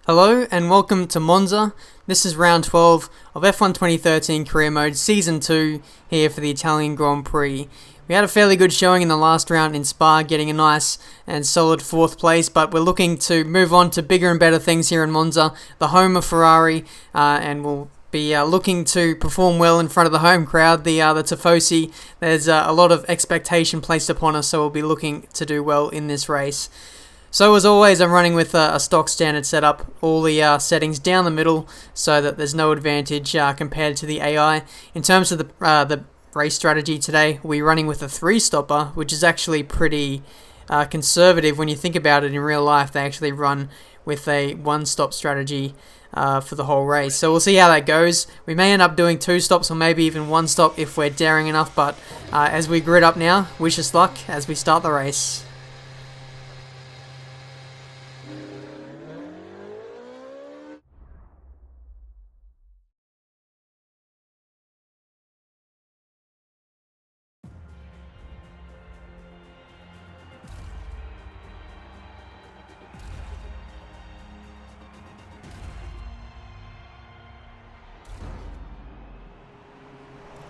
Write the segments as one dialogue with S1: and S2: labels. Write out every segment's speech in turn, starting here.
S1: Hello and welcome to Monza. This is round 12 of F1 2013 Career Mode Season 2 here for the Italian Grand Prix. We had a fairly good showing in the last round in Spa, getting a nice and solid 4th place, but we're looking to move on to bigger and better things here in Monza, the home of Ferrari, and we'll be looking to perform well in front of the home crowd, the Tifosi. There's a lot of expectation placed upon us, so we'll be looking to do well in this race. So as always, I'm running with a stock standard setup, all the settings down the middle so that there's no advantage compared to the AI. In terms of the race strategy today, we're running with a 3-stopper, which is actually pretty conservative when you think about it in real life. They actually run with a 1-stop strategy for the whole race. So we'll see how that goes. We may end up doing 2 stops or maybe even 1 stop if we're daring enough, but as we grid up now, wish us luck as we start the race.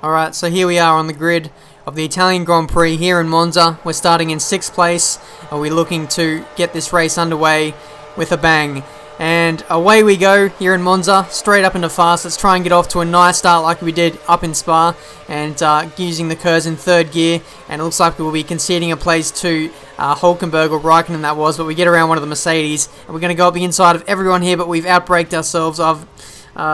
S1: Alright, so here we are on the grid of the Italian Grand Prix here in Monza. We're starting in 6th place, and we're looking to get this race underway with a bang. And away we go here in Monza, straight up into fast. Let's try and get off to a nice start like we did up in Spa, and using the Kurz in 3rd gear. And it looks like we'll be conceding a place to Hülkenberg or Raikkonen that was, but we get around one of the Mercedes. And we're going to go up the inside of everyone here, but we've outbraked ourselves. I've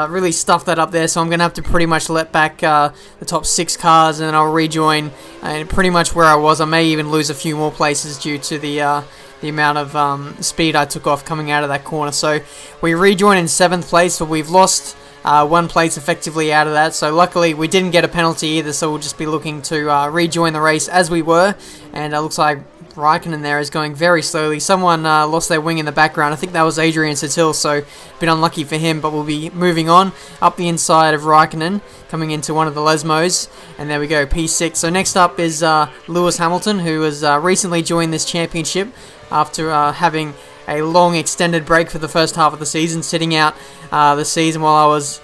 S1: really stuffed that up there, so I'm going to have to pretty much let back the top 6 cars, and then I'll rejoin and pretty much where I was. I may even lose a few more places due to the amount of speed I took off coming out of that corner. So we rejoin in 7th place, but we've lost 1 place effectively out of that. So luckily we didn't get a penalty either, so we'll just be looking to rejoin the race as we were. And it looks like Raikkonen there is going very slowly. Someone lost their wing in the background. I think that was Adrian Sutil, so a bit unlucky for him, but we'll be moving on up the inside of Raikkonen, coming into one of the Lesmos, and there we go, P6. So next up is Lewis Hamilton, who has recently joined this championship after having a long extended break for the first half of the season, sitting out the season while I was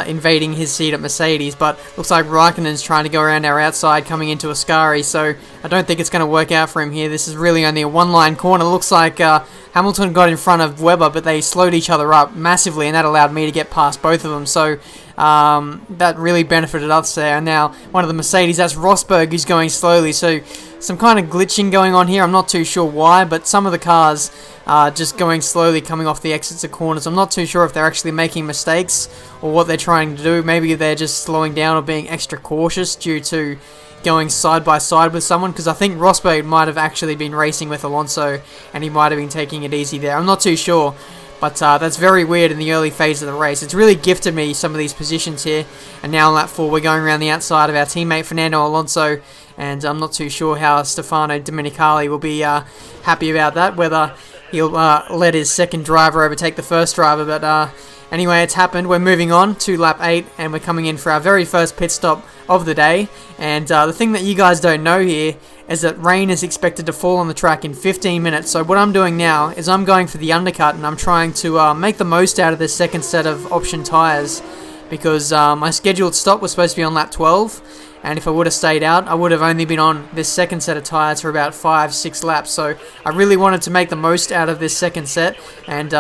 S1: invading his seat at Mercedes. But looks like Raikkonen's trying to go around our outside coming into Ascari, so I don't think it's going to work out for him here. This is really only a 1-line corner. Looks like Hamilton got in front of Webber, but they slowed each other up massively, and that allowed me to get past both of them. So that really benefited us there. And now one of the Mercedes, that's Rosberg, who's going slowly. So some kind of glitching going on here. I'm not too sure why, but some of the cars are just going slowly coming off the exits of corners. I'm not too sure if they're actually making mistakes or what they're trying to do. Maybe they're just slowing down or being extra cautious due to going side by side with someone, because I think Rosberg might have actually been racing with Alonso and he might have been taking it easy there. I'm not too sure, but that's very weird in the early phase of the race. It's really gifted me some of these positions here, and now on lap 4 we're going around the outside of our teammate Fernando Alonso, and I'm not too sure how Stefano Domenicali will be happy about that, whether he'll let his second driver overtake the first driver, but anyway, it's happened. We're moving on to lap 8, and we're coming in for our very first pit stop of the day. And the thing that you guys don't know here is that rain is expected to fall on the track in 15 minutes. So what I'm doing now is I'm going for the undercut, and I'm trying to make the most out of this second set of option tyres, because my scheduled stop was supposed to be on lap 12. And if I would have stayed out, I would have only been on this second set of tyres for about 5-6 laps. So I really wanted to make the most out of this second set, and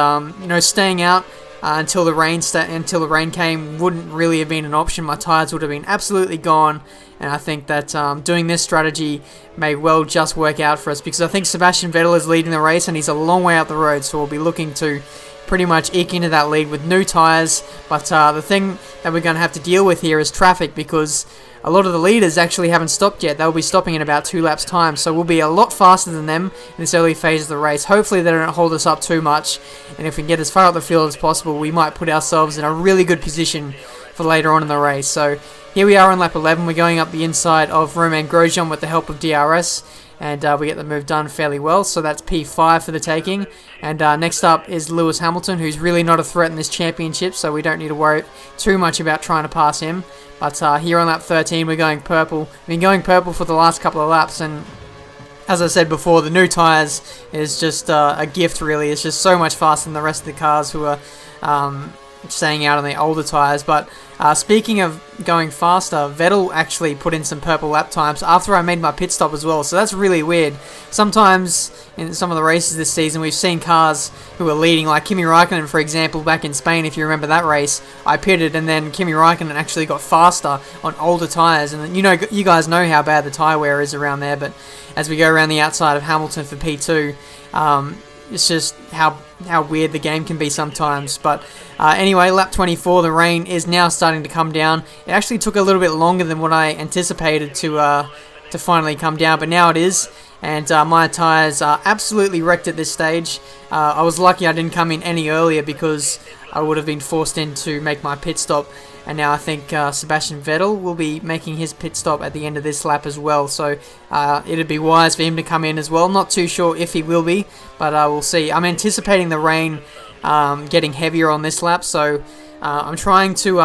S1: staying out until the rain came wouldn't really have been an option. My tyres would have been absolutely gone, and I think that doing this strategy may well just work out for us, because I think Sebastian Vettel is leading the race and he's a long way up the road, so we'll be looking to pretty much eke into that lead with new tyres. But the thing that we're going to have to deal with here is traffic, because a lot of the leaders actually haven't stopped yet. They'll be stopping in about 2 laps time, so we'll be a lot faster than them in this early phase of the race. Hopefully they don't hold us up too much, and if we can get as far up the field as possible, we might put ourselves in a really good position for later on in the race. So here we are on lap 11. We're going up the inside of Romain Grosjean with the help of DRS, and we get the move done fairly well. So that's P5 for the taking. And next up is Lewis Hamilton, who's really not a threat in this championship, so we don't need to worry too much about trying to pass him. But here on lap 13, we're going purple. We've been going purple for the last couple of laps, and as I said before, the new tyres is just a gift, really. It's just so much faster than the rest of the cars who are staying out on the older tyres. But speaking of going faster, Vettel actually put in some purple lap times after I made my pit stop as well, so that's really weird. Sometimes in some of the races this season, we've seen cars who are leading, like Kimi Raikkonen, for example, back in Spain. If you remember that race, I pitted, and then Kimi Raikkonen actually got faster on older tyres, and you guys know how bad the tyre wear is around there. But as we go around the outside of Hamilton for P2, it's just how weird the game can be sometimes. But anyway, lap 24, the rain is now starting to come down. It actually took a little bit longer than what I anticipated to finally come down, but now it is. And my tyres are absolutely wrecked at this stage. I was lucky I didn't come in any earlier, because I would have been forced in to make my pit stop. And now I think Sebastian Vettel will be making his pit stop at the end of this lap as well. So it'd be wise for him to come in as well. Not too sure if he will be, but we'll see. I'm anticipating the rain getting heavier on this lap, so I'm trying to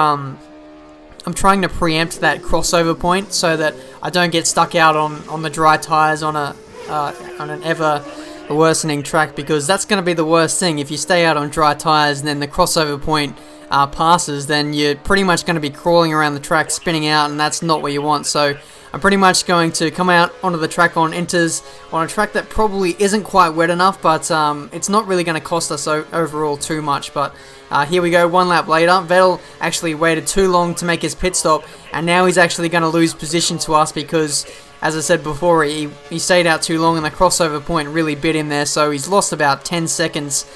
S1: preempt that crossover point so that I don't get stuck out on the dry tyres on an ever worsening track, because that's going to be the worst thing. If you stay out on dry tyres and then the crossover point passes, then you're pretty much going to be crawling around the track, spinning out, and that's not what you want. So I'm pretty much going to come out onto the track on inters on a track that probably isn't quite wet enough, but it's not really going to cost us overall too much. But here we go, one lap later. Vettel actually waited too long to make his pit stop, and now he's actually going to lose position to us because, as I said before, he stayed out too long and the crossover point really bit him there, so he's lost about 10 seconds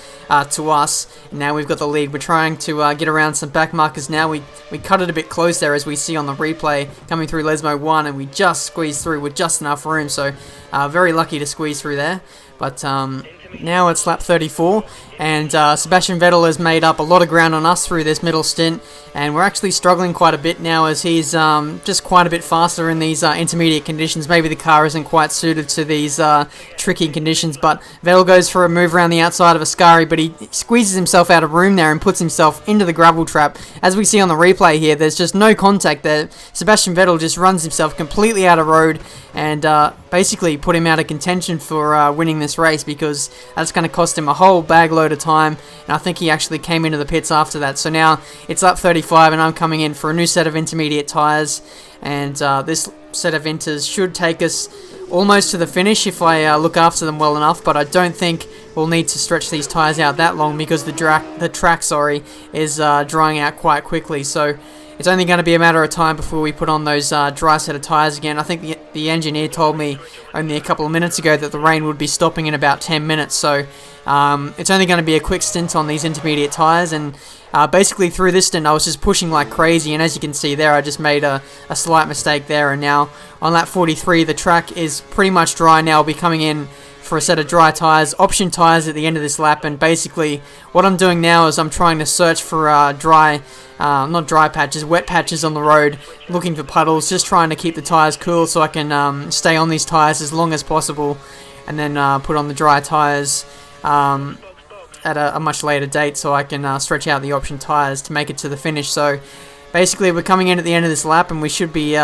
S1: to us. Now we've got the lead. We're trying to get around some back markers now. We cut it a bit close there, as we see on the replay coming through Lesmo 1, and we just squeezed through with just enough room, so very lucky to squeeze through there. But now it's lap 34, and Sebastian Vettel has made up a lot of ground on us through this middle stint, and we're actually struggling quite a bit now, as he's just quite a bit faster in these intermediate conditions. Maybe the car isn't quite suited to these tricky conditions, but Vettel goes for a move around the outside of Ascari, but he squeezes himself out of room there and puts himself into the gravel trap. As we see on the replay here, there's just no contact there. Sebastian Vettel just runs himself completely out of road, and basically put him out of contention for winning this race, because that's going to cost him a whole bag load of time, and I think he actually came into the pits after that. So now it's lap 35, and I'm coming in for a new set of intermediate tyres, and this set of inters should take us almost to the finish if I look after them well enough, but I don't think we'll need to stretch these tyres out that long, because the track is drying out quite quickly. So it's only going to be a matter of time before we put on those dry set of tyres again. I think the engineer told me only a couple of minutes ago that the rain would be stopping in about 10 minutes, so it's only going to be a quick stint on these intermediate tyres. And basically through this stint I was just pushing like crazy, and as you can see there, I just made a slight mistake there. And now on lap 43, the track is pretty much dry now. I'll be coming in for a set of dry tyres, option tyres at the end of this lap, and basically what I'm doing now is I'm trying to search for not dry patches, wet patches on the road, looking for puddles, just trying to keep the tyres cool so I can stay on these tyres as long as possible, and then put on the dry tyres at a much later date so I can stretch out the option tyres to make it to the finish. So basically we're coming in at the end of this lap, and we should be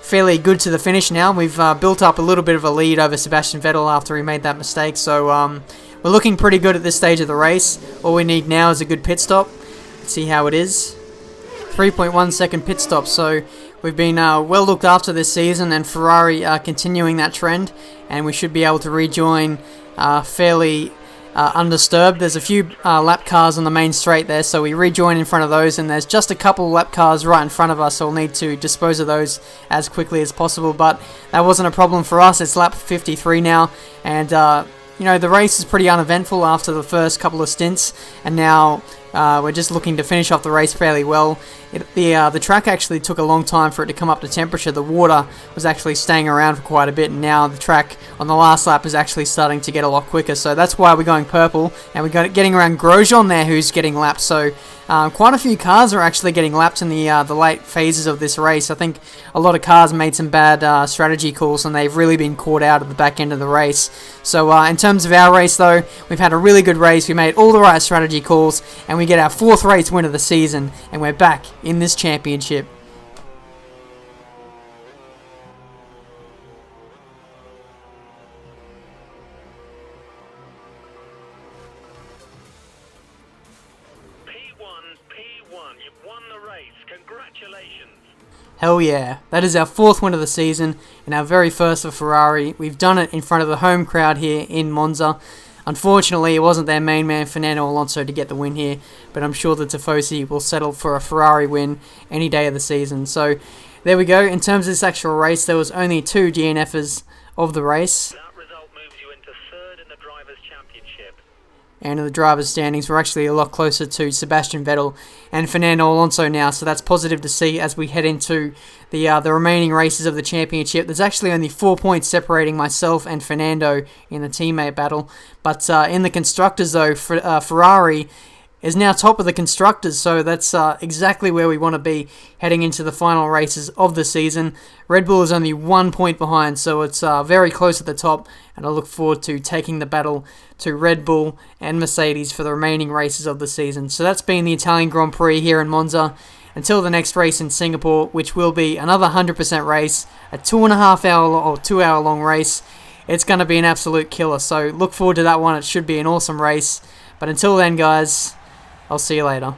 S1: fairly good to the finish now. We've built up a little bit of a lead over Sebastian Vettel after he made that mistake, so we're looking pretty good at this stage of the race. All we need now is a good pit stop. Let's see how it is. 3.1 second pit stop, so we've been well looked after this season, and Ferrari are continuing that trend, and we should be able to rejoin fairly undisturbed. There's a few lap cars on the main straight there, so we rejoin in front of those, and there's just a couple lap cars right in front of us, so we'll need to dispose of those as quickly as possible. But that wasn't a problem for us. It's lap 53 now, and the race is pretty uneventful after the first couple of stints, and now We're just looking to finish off the race fairly well. The track actually took a long time for it to come up to temperature. The water was actually staying around for quite a bit, and now the track on the last lap is actually starting to get a lot quicker. So that's why we're going purple, and we're getting around Grosjean there, who's getting lapped. So quite a few cars are actually getting lapped in the late phases of this race. I think a lot of cars made some bad strategy calls, and they've really been caught out at the back end of the race. So in terms of our race, though, we've had a really good race. We made all the right strategy calls, and we get our 4th race win of the season, and we're back in this championship.
S2: P1, you've won the race. Congratulations.
S1: Hell yeah, that is our 4th win of the season, and our very first for Ferrari. We've done it in front of the home crowd here in Monza. Unfortunately, it wasn't their main man, Fernando Alonso, to get the win here, but I'm sure that Tifosi will settle for a Ferrari win any day of the season. So, there we go. In terms of this actual race, there was only 2 DNFs of the race.
S2: That result moves you into 3rd in the Drivers' Championship.
S1: And in the drivers' standings, we're actually a lot closer to Sebastian Vettel and Fernando Alonso now, so that's positive to see as we head into the remaining races of the championship. There's actually only 4 points separating myself and Fernando in the teammate battle, but in the constructors, though, Ferrari is now top of the constructors, so that's exactly where we want to be heading into the final races of the season. Red Bull is only 1 point behind, so it's very close at the top, and I look forward to taking the battle to Red Bull and Mercedes for the remaining races of the season. So that's been the Italian Grand Prix here in Monza. Until the next race in Singapore, which will be another 100% race, a 2.5 hour or 2 hour long race. It's going to be an absolute killer, so look forward to that one. It should be an awesome race. But until then, guys, I'll see you later.